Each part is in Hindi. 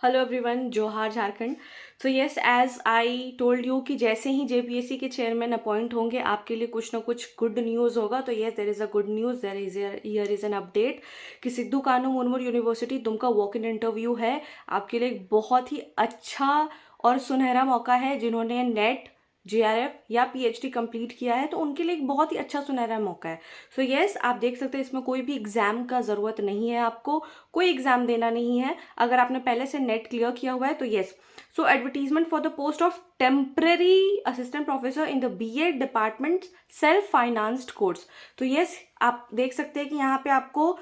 हेलो एवरीवन, जोहार Jharkhand. So yes, as I told you कि जैसे ही जेपीएससी के चेयरमैन अपॉइंट होंगे आपके लिए कुछ ना कुछ गुड न्यूज़ होगा। तो yes, there is a good news, there is here is an update कि Sidhu Kanhu Murmu university Dumka walk in interview है आपके लिए एक बहुत ही अच्छा और सुनहरा मौका है। जिन्होंने नेट, जेआरएफ या पीएचडी कंप्लीट किया है तो उनके लिए एक बहुत ही अच्छा सुनहरा मौका है। सो यस, आप देख सकते हैं इसमें कोई भी एग्ज़ाम का ज़रूरत नहीं है, आपको कोई एग्ज़ाम देना नहीं है। अगर आपने पहले से नेट क्लियर किया हुआ है तो yes. So advertisement for the post of temporary assistant professor in the BEd department self financed course. तो यस, आप देख सकते हैं कि यहाँ पे आपको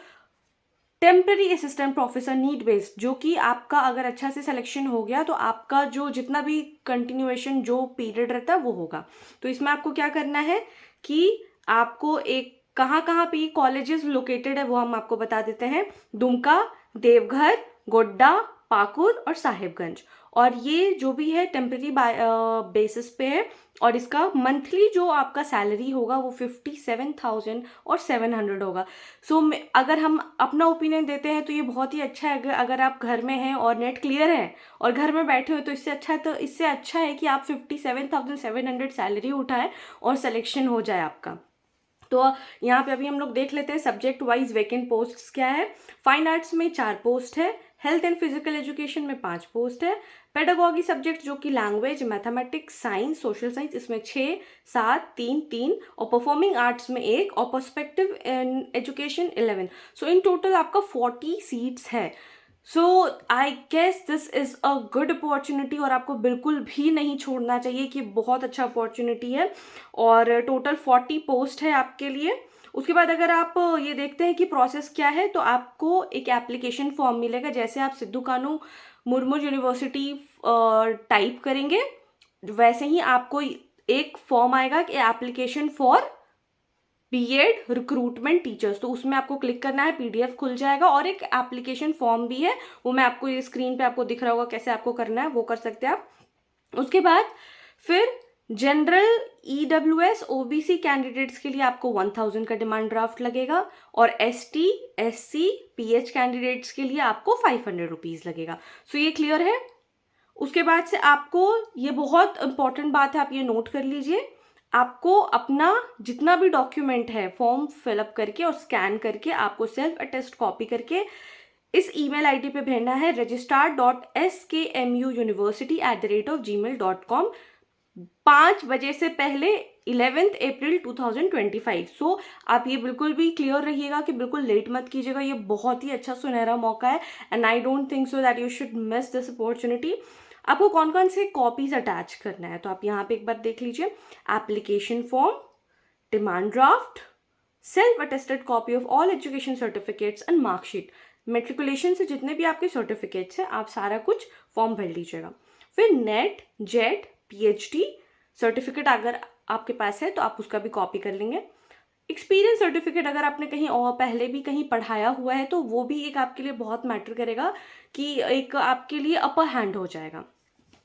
temporary assistant professor need based, जो कि आपका अगर अच्छा से सिलेक्शन हो गया तो आपका जो जितना भी कंटिन्यूएशन जो पीरियड रहता है वो होगा। तो इसमें आपको क्या करना है कि आपको एक कहाँ कहाँ पे कॉलेजेस लोकेटेड है वो हम आपको बता देते हैं। दुमका, देवघर, गोड्डा, पाकुर और साहिबगंज। और ये जो भी है टेम्पररी बेसिस पे है और इसका मंथली जो आपका सैलरी होगा वो 57,000 और 700 होगा। सो अगर हम अपना ओपिनियन देते हैं तो ये बहुत ही अच्छा है। अगर आप घर में हैं और नेट क्लियर है और घर में बैठे हो तो इससे अच्छा है कि आप 57,700 सैलरी उठाएं और सिलेक्शन हो जाए आपका। तो यहाँ पे अभी हम लोग देख लेते हैं सब्जेक्ट वाइज वैकेंट पोस्ट्स क्या है। फाइन आर्ट्स में 4 पोस्ट है, हेल्थ एंड फिजिकल एजुकेशन में 5 पोस्ट है, पेडागॉगी सब्जेक्ट जो कि language, mathematics, science, social science इसमें 6, 7, 3, 3 और परफॉर्मिंग आर्ट्स में 1 और perspective education 11। So in total आपका 40 सीट्स है। So I guess this is a good opportunity और आपको बिल्कुल भी नहीं छोड़ना चाहिए कि बहुत अच्छा अपॉर्चुनिटी है। और टोटल 40 पोस्ट है आपके लिए। उसके बाद अगर आप ये देखते हैं कि प्रोसेस क्या है तो आपको एक एप्लीकेशन फॉर्म मिलेगा। जैसे आप सिद्धू कानू मुर्मू यूनिवर्सिटी टाइप करेंगे वैसे ही आपको एक फॉर्म आएगा कि application for BEd recruitment teachers. तो उसमें आपको क्लिक करना है, पीडीएफ खुल जाएगा और एक एप्लीकेशन फॉर्म भी है, वो मैं आपको ये स्क्रीन पे आपको दिख रहा होगा कैसे आपको करना है, वो कर सकते हैं आप। उसके बाद फिर जनरल, ईडब्ल्यूएस, ओबीसी कैंडिडेट्स के लिए आपको 1000 का डिमांड ड्राफ्ट लगेगा और एसटी, एससी, पीएच कैंडिडेट्स के लिए आपको 500 रुपीज़ लगेगा। सो ये क्लियर है। उसके बाद से आपको ये बहुत इंपॉर्टेंट बात है, आप ये नोट कर लीजिए। आपको अपना जितना भी डॉक्यूमेंट है फॉर्म फिलअप करके और स्कैन करके आपको सेल्फ अटेस्ट कॉपी करके इस ईमेल आईडी पे भेजना है registrar.skmuuniversity@gmail.com 5 बजे से पहले 11 अप्रैल 2025। सो आप ये बिल्कुल भी क्लियर रहिएगा कि बिल्कुल लेट मत कीजिएगा। ये बहुत ही अच्छा सुनहरा मौका है and I don't think so that you should miss this opportunity. आपको कौन कौन से कॉपीज अटैच करना है तो आप यहाँ पे एक बार देख लीजिए। Application form, demand draft, self attested copy of all education certificates and marksheet. Matriculation से जितने भी आपके सर्टिफिकेट्स हैं आप सारा कुछ फॉर्म भर लीजिएगा। फिर नेट, जेड, पीएचडी सर्टिफिकेट अगर आपके पास है तो आप उसका भी कॉपी कर लेंगे। एक्सपीरियंस सर्टिफिकेट अगर आपने कहीं और पहले भी कहीं पढ़ाया हुआ है तो वो भी एक आपके लिए बहुत मैटर करेगा कि एक आपके लिए अपर हैंड हो जाएगा।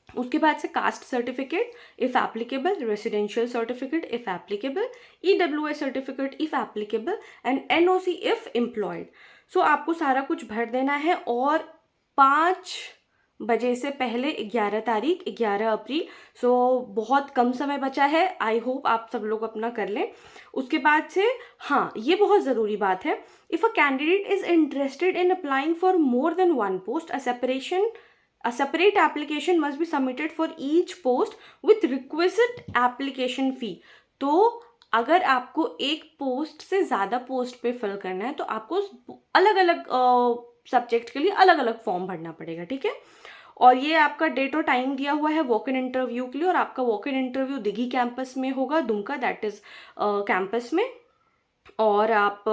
उसके बाद से caste certificate if applicable, residential certificate if applicable, EWS certificate if applicable and NOC if employed. So आपको सारा कुछ भर देना है और 5 बजे से पहले 11 तारीख 11 अप्रैल। सो बहुत कम समय बचा है, आई होप आप सब लोग अपना कर लें। उसके बाद से हाँ, ये बहुत ज़रूरी बात है, if a candidate is interested in applying for more than 1 post a separate application must be submitted for each post with requisite application fee। तो अगर आपको एक पोस्ट से ज़्यादा पोस्ट पे फिल करना है तो आपको अलग अलग सब्जेक्ट के लिए अलग अलग फॉर्म भरना पड़ेगा, ठीक है। और ये आपका डेट और टाइम दिया हुआ है वॉक इन इंटरव्यू के लिए और आपका walk in interview Dighi campus में होगा, दुमका दैट इज कैंपस में। और आप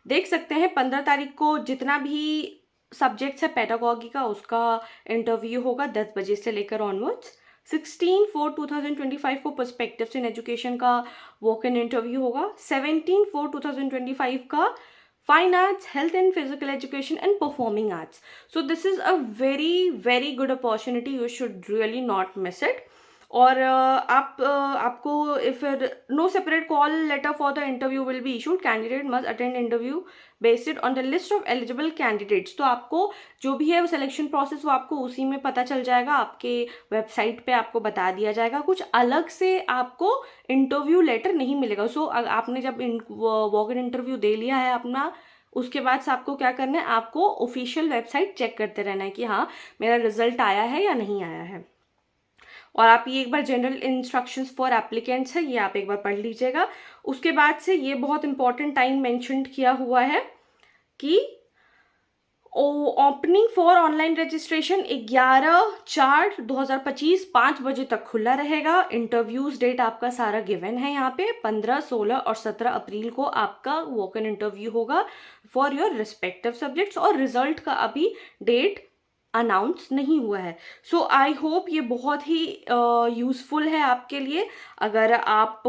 देख सकते हैं 15 तारीख को जितना भी सब्जेक्ट्स है पेडागॉगी का उसका इंटरव्यू होगा 10 बजे से लेकर ऑनवर्ड्स। 16/4/2025 को पर्सपेक्टिव्स इन एजुकेशन का वॉक इन इंटरव्यू होगा। 17/4/2025 का fine arts, health and physical education and performing arts. So this is a very very good opportunity, you should really not miss it. और आपको if no separate call letter for the interview will be issued, candidate must attend interview based on the list of eligible candidates. तो आपको जो भी है वो सिलेक्शन प्रोसेस वो आपको उसी में पता चल जाएगा, आपके वेबसाइट पे आपको बता दिया जाएगा, कुछ अलग से आपको इंटरव्यू लेटर नहीं मिलेगा। सो आपने जब वॉक इन इंटरव्यू दे लिया है अपना, उसके बाद से आपको क्या करना है, आपको ऑफिशियल वेबसाइट चेक करते रहना है कि हाँ मेरा रिजल्ट आया है या नहीं आया है। और आप ये एक बार जनरल इंस्ट्रक्शंस फॉर एप्लीकेंट्स है, ये आप एक बार पढ़ लीजिएगा। उसके बाद से ये बहुत इंपॉर्टेंट टाइम मेंशन किया हुआ है कि ओपनिंग फॉर ऑनलाइन रजिस्ट्रेशन 11/4/2025 5 बजे तक खुला रहेगा। इंटरव्यूज डेट आपका सारा गिवन है यहाँ पे, 15, 16 और 17 अप्रैल को आपका वॉक इन इंटरव्यू होगा फॉर योर रिस्पेक्टिव सब्जेक्ट्स, और रिजल्ट का अभी डेट अनाउंस नहीं हुआ है। सो आई होप ये बहुत ही यूज़फुल है आपके लिए। अगर आप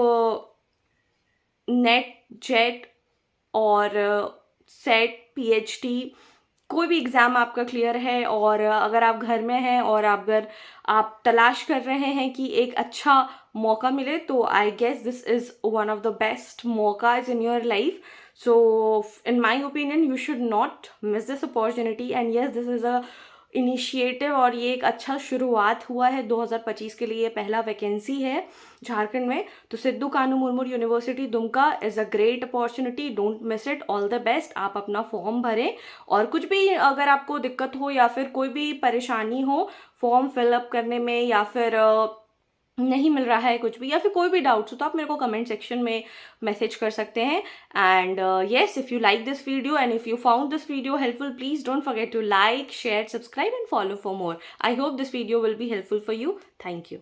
नेट, जेट और सेट, पीएचडी कोई भी एग्ज़ाम आपका क्लियर है, और अगर आप घर में हैं और अगर आप तलाश कर रहे हैं कि एक अच्छा मौका मिले, तो I guess this is one of the best मौकाज in your life. So in my opinion you should not miss this opportunity, and yes this is a initiative, और ये एक अच्छा शुरुआत हुआ है 2025 के लिए। ये पहला वैकेंसी है झारखंड में, तो Sidhu Kanhu Murmu university Dumka is a great opportunity, don't miss it. All the best. आप अपना फॉर्म भरें, और कुछ भी अगर आपको दिक्कत हो या फिर कोई भी परेशानी हो फॉर्म फिलअप करने में, या फिर नहीं मिल रहा है कुछ भी, या फिर कोई भी डाउट्स हो, तो आप मेरे को कमेंट सेक्शन में मैसेज कर सकते हैं। And yes, if you like this video and if you found this video helpful, please don't forget to like, share, subscribe and follow for more. I hope this video will be helpful for you. Thank you.